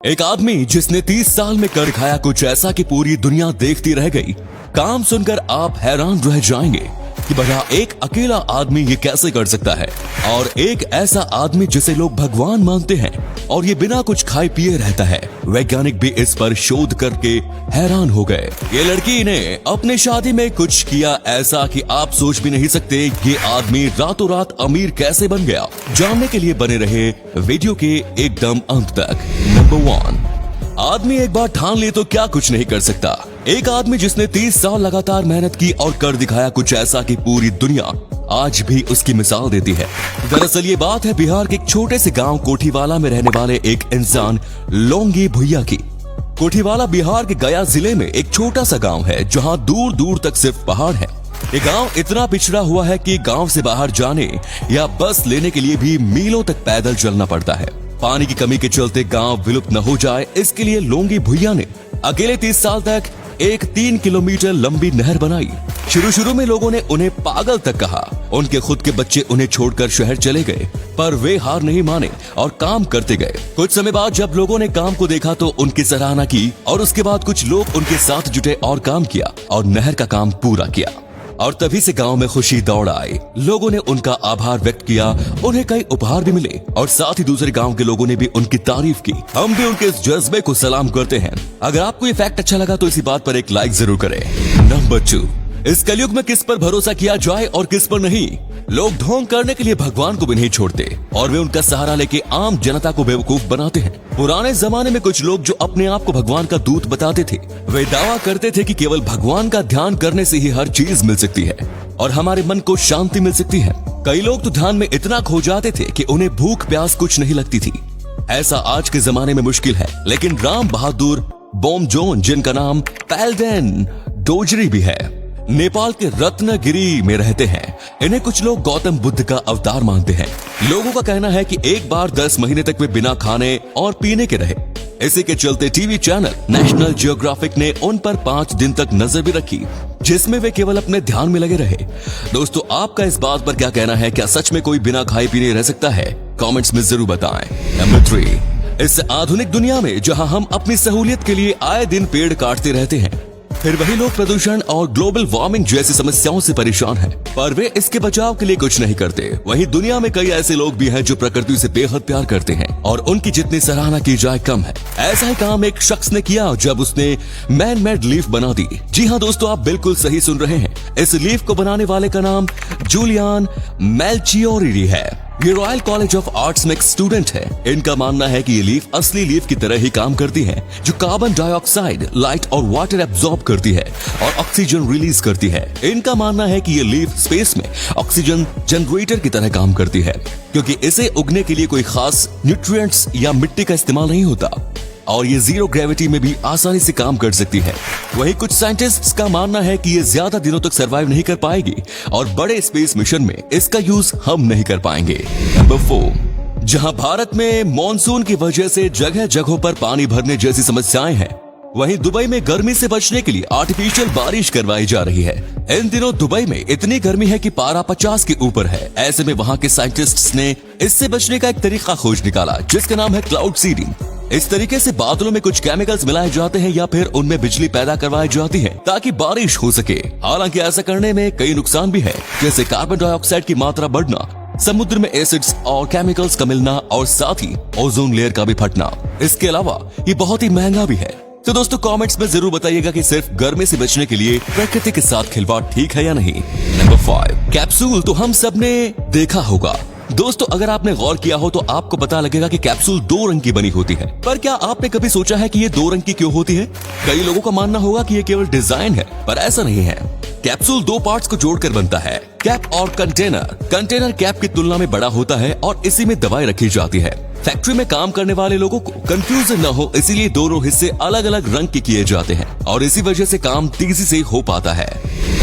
एक आदमी जिसने 30 साल में कर खाया कुछ ऐसा कि पूरी दुनिया देखती रह गई। काम सुनकर आप हैरान रह जाएंगे कि भला एक अकेला आदमी ये कैसे कर सकता है, और एक ऐसा आदमी जिसे लोग भगवान मानते हैं और ये बिना कुछ खाए पिए रहता है। वैज्ञानिक भी इस पर शोध करके हैरान हो गए। ये लड़की ने अपने शादी में कुछ किया ऐसा कि आप सोच भी नहीं सकते ये आदमी रातों रात अमीर कैसे बन गया। जानने के लिए बने रहे वीडियो के एकदम अंत तक। नंबर 1, आदमी एक बार ठान ले तो क्या कुछ नहीं कर सकता। एक आदमी जिसने 30 साल लगातार मेहनत की और कर दिखाया कुछ ऐसा कि पूरी दुनिया आज भी उसकी मिसाल देती है। दरअसल ये बात है बिहार के एक छोटे से गांव कोठीवाला में रहने वाले एक इंसान लोंगी भुइया की। कोठीवाला बिहार के गया जिले में एक छोटा सा गांव है जहां दूर दूर तक सिर्फ पहाड़ है। ये गांव इतना पिछड़ा हुआ है कि गांव से बाहर जाने या बस लेने के लिए भी मीलों तक पैदल चलना पड़ता है। पानी की कमी के चलते गांव विलुप्त न हो जाए, इसके लिए लोंगी भुइया ने अकेले 30 साल तक एक 3 किलोमीटर लंबी नहर बनाई। शुरू में लोगों ने उन्हें पागल तक कहा। उनके खुद के बच्चे उन्हें छोड़कर शहर चले गए, पर वे हार नहीं माने और काम करते गए। कुछ समय बाद जब लोगों ने काम को देखा तो उनकी सराहना की और उसके बाद कुछ लोग उनके साथ जुटे और काम किया और नहर का काम पूरा किया। और तभी से गांव में खुशी दौड़ आई। लोगों ने उनका आभार व्यक्त किया, उन्हें कई उपहार भी मिले और साथ ही दूसरे गांव के लोगों ने भी उनकी तारीफ की। हम भी उनके इस जज्बे को सलाम करते हैं। अगर आपको ये फैक्ट अच्छा लगा तो इसी बात पर एक लाइक जरूर करें। नंबर 2, इस कलयुग में किस पर भरोसा किया जाए और किस पर नहीं। लोग ढोंग करने के लिए भगवान को भी नहीं छोड़ते और वे उनका सहारा लेके आम जनता को बेवकूफ बनाते हैं। पुराने जमाने में कुछ लोग जो अपने आप को भगवान का दूत बताते थे, वे दावा करते थे कि केवल भगवान का ध्यान करने से ही हर चीज मिल सकती है और हमारे मन को शांति मिल सकती है। कई लोग तो ध्यान में इतना खो जाते थे कि उन्हें भूख प्यास कुछ नहीं लगती थी। ऐसा आज के जमाने में मुश्किल है, लेकिन राम बहादुर बोमजोन, जिनका नाम पैलडेन डोजरी भी है, नेपाल के रत्नगिरी में रहते हैं। इन्हें कुछ लोग गौतम बुद्ध का अवतार मानते हैं। लोगों का कहना है कि एक बार 10 महीने तक वे बिना खाने और पीने के रहे। इसी के चलते टीवी चैनल नेशनल जियोग्राफिक ने उन पर 5 दिन तक नजर भी रखी, जिसमें वे केवल अपने ध्यान में लगे रहे। दोस्तों, आपका इस बात पर क्या कहना है? क्या सच में कोई बिना खाए पीने रह सकता है? कमेंट्स में जरूर बताएं। नंबर 3, इस आधुनिक दुनिया में जहां हम अपनी सहूलियत के लिए आए दिन पेड़ काटते रहते हैं, फिर वही लोग प्रदूषण और ग्लोबल वार्मिंग जैसी समस्याओं से परेशान हैं, पर वे इसके बचाव के लिए कुछ नहीं करते। वहीं दुनिया में कई ऐसे लोग भी हैं जो प्रकृति से बेहद प्यार करते हैं और उनकी जितनी सराहना की जाए कम है। ऐसा ही काम एक शख्स ने किया जब उसने मैन मेड लीफ बना दी। जी हाँ दोस्तों, आप बिल्कुल सही सुन रहे हैं। इस लीफ को बनाने वाले का नाम जूलियन मेल्चियोरी है। ये रॉयल कॉलेज ऑफ आर्ट्स में एक स्टूडेंट है। इनका मानना है कि ये लीफ असली लीफ की तरह ही काम करती है, जो कार्बन डाइऑक्साइड, लाइट और वाटर एब्जॉर्ब करती है और ऑक्सीजन रिलीज करती है। इनका मानना है कि ये लीफ स्पेस में ऑक्सीजन जनरेटर की तरह काम करती है, क्योंकि इसे उगने के लिए कोई खास न्यूट्रिएंट्स या मिट्टी का इस्तेमाल नहीं होता और ये जीरो ग्रेविटी में भी आसानी से काम कर सकती है। वहीं कुछ साइंटिस्ट्स का मानना है कि ये ज्यादा दिनों तक सरवाइव नहीं कर पाएगी और बड़े स्पेस मिशन में इसका यूज हम नहीं कर पाएंगे। नंबर 4, जहां भारत में मॉनसून की वजह से जगह जगहों पर पानी भरने जैसी समस्याएं हैं, वहीं दुबई में गर्मी से बचने के लिए आर्टिफिशियल बारिश करवाई जा रही है। इन दिनों दुबई में इतनी गर्मी है कि पारा 50 के ऊपर है। ऐसे में वहां के साइंटिस्ट्स ने इससे बचने का एक तरीका खोज निकाला, जिसका नाम है क्लाउड सीडिंग। इस तरीके से बादलों में कुछ केमिकल्स मिलाए जाते हैं या फिर उनमें बिजली पैदा करवाई जाती है ताकि बारिश हो सके। हालांकि ऐसा करने में कई नुकसान भी है, जैसे कार्बन डाइऑक्साइड की मात्रा बढ़ना, समुद्र में एसिड्स और केमिकल्स का मिलना और साथ ही ओजोन लेयर का भी फटना। इसके अलावा ये बहुत ही महंगा भी है। तो दोस्तों, कमेंट्स में जरूर बताइएगा कि सिर्फ गर्मी से बचने के लिए प्रकृति के साथ खिलवाड़ ठीक है या नहीं। नंबर 5, कैप्सूल तो हम सब ने देखा होगा। दोस्तों, अगर आपने गौर किया हो तो आपको पता लगेगा कि कैप्सूल 2 रंग की बनी होती है। पर क्या आपने कभी सोचा है कि ये 2 रंग की क्यों होती है? कई लोगों का मानना होगा कि ये केवल डिजाइन है, पर ऐसा नहीं है। कैप्सूल 2 पार्ट्स को जोड़कर बनता है, कैप और कंटेनर। कंटेनर कैप की तुलना में बड़ा होता है और इसी में दवाई रखी जाती है। फैक्ट्री में काम करने वाले लोगों को कंफ्यूजन न हो, इसीलिए दोनों हिस्से अलग अलग रंग के किए जाते हैं और इसी वजह से काम तेजी से हो पाता है।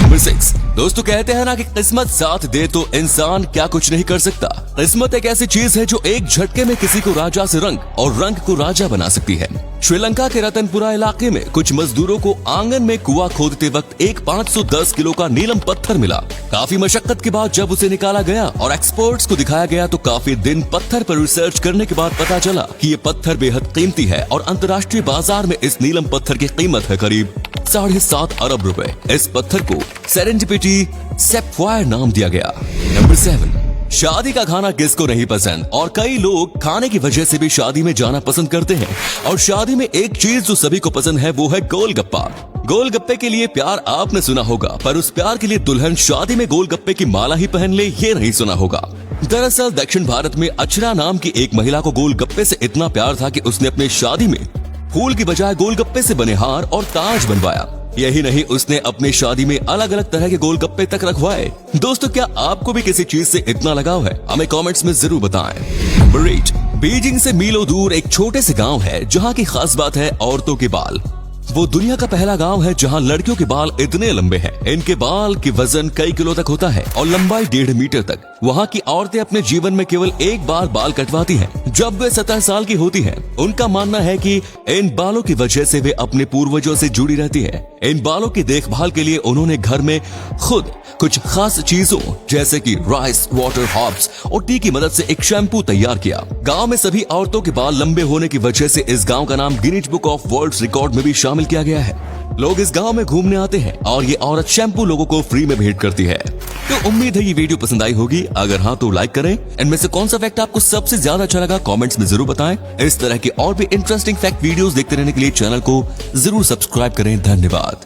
नंबर 6, दोस्तों कहते हैं ना कि किस्मत साथ दे तो इंसान क्या कुछ नहीं कर सकता। किस्मत एक ऐसी चीज है जो एक झटके में किसी को राजा से रंग और रंग को राजा बना सकती है। श्रीलंका के रतनपुरा इलाके में कुछ मजदूरों को आंगन में कुआं खोदते वक्त एक 510 किलो का नीलम पत्थर मिला। काफी मशक्कत के बाद जब उसे निकाला गया और एक्सपर्ट्स को दिखाया गया तो काफी दिन पत्थर पर रिसर्च करने खोदने के बाद पता चला कि ये पत्थर बेहद कीमती है और अंतर्राष्ट्रीय बाजार में इस नीलम पत्थर की कीमत है करीब 7.5 अरब रुपए। इस पत्थर को सेरेंडिपिटी सैफायर नाम दिया गया। नंबर 7, शादी का खाना किसको नहीं पसंद, और कई लोग खाने की वजह से भी शादी में जाना पसंद करते हैं। और शादी में एक चीज जो सभी को पसंद है वो है गोलगप्पा। गोलगप्पे के लिए प्यार आपने सुना होगा, पर उस प्यार के लिए दुल्हन शादी में गोलगप्पे की माला ही पहन ले ये नहीं सुना होगा। दरअसल दक्षिण भारत में अक्षरा नाम की एक महिला को गोलगप्पे से इतना प्यार था कि उसने अपनी शादी में फूल की बजाय गोलगप्पे से बने हार और ताज बनवाया। यही नहीं, उसने अपनी शादी में अलग अलग तरह के गोलगप्पे तक रखवाए। दोस्तों, क्या आपको भी किसी चीज से इतना लगाव है? हमें कमेंट्स में जरूर बताएं। नंबर 8, बीजिंग से मीलों दूर एक छोटे से गांव है जहां की खास बात है औरतों के बाल। वो दुनिया का पहला गांव है जहां लड़कियों के बाल इतने लंबे हैं। इनके बाल की वजन कई किलो तक होता है और लंबाई 1.5 मीटर तक। वहां की औरतें अपने जीवन में केवल एक बार बाल कटवाती हैं, जब वे 17 साल की होती हैं। उनका मानना है कि इन बालों की वजह से वे अपने पूर्वजों से जुड़ी रहती हैं। इन बालों की देखभाल के लिए उन्होंने घर में खुद कुछ खास चीजों जैसे कि राइस वाटर हर्ब्स और टी की मदद से एक शैम्पू तैयार किया। गांव में सभी औरतों के बाल लंबे होने की वजह से इस गांव का नाम Guinness book of world record में भी शामिल किया गया है। लोग इस गांव में घूमने आते हैं और ये औरत शैम्पू लोगों को फ्री में भेंट करती है। तो उम्मीद है ये वीडियो पसंद आई होगी। अगर हाँ तो लाइक करें। इनमें से कौन सा फैक्ट आपको सबसे ज्यादा अच्छा लगा कमेंट्स में जरूर बताएं। इस तरह के और भी इंटरेस्टिंग फैक्ट वीडियोस देखते रहने के लिए चैनल को जरूर सब्सक्राइब करें। धन्यवाद।